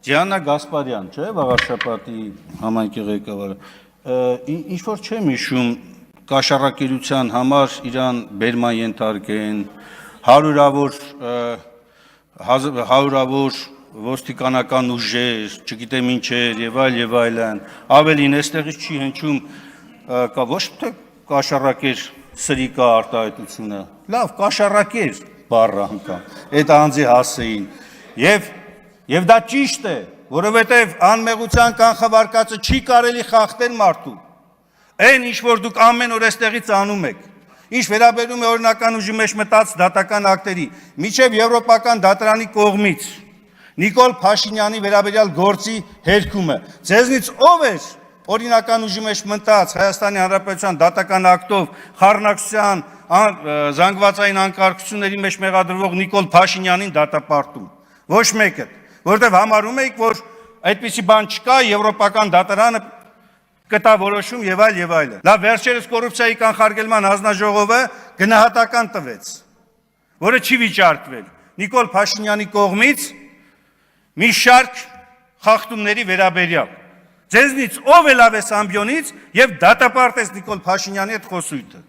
Դիանա Գասպարյան, չէ՞, Վաղարշապատի համայնքի ղեկավարը, ինչ որ չեմ հիշում, կաշառակերության համար իրան բերման ենթարկեն, հարյուրավոր ոստիկանական ուժեր, չգիտեմ ինչեր եւ այլն, ավելին այստեղից չի հնչում կա ոչ թե կաշառակեր սրիկա արտահայտությունը, լավ կաշառակեր բառը անգամ, այդ անձի հասեին եւ դա ճիշտ է, որովհետեւ անմեղության կանխավարկածը չի կարելի խախտել մարդու, այն ինչ որ դուք ամեն օր այստեղից անում եք, ինչ վերաբերում է օրինական ուժի մեջ մտած դատական ակտերի, միջև եվրոպական դատարանի կողմից Նիկոլ Փաշինյանի վերաբերյալ գործի հերքումը, ձեզնից ով էր օրինական ուժի մեջ մտած Հայաստանի Հանրապետության դատական ակտով խառնակցության զանգվածային անկարգությունների մեջ մեղադրվող Նիկոլ Փաշինյանին դատապարտում, ոչ մեկը, որովհետև համարում եք, որ այդպիսի բան չկա, եվրոպական դատարանը կտա որոշում եւ այլն։ Լավ, վերջերս կոռուպցիայի կանխարգելման հանձնաժողովը գնահատական տվեց, որը չի վիճարկվել Նիկոլ Փաշինյանի կողմից մի շարք խախտումների վերաբերյալ։ Ձեզնից ով է լավ է Սամբյոնից եւ դատապարտեց Նիկոլ Փաշինյանի այդ խոսույթը։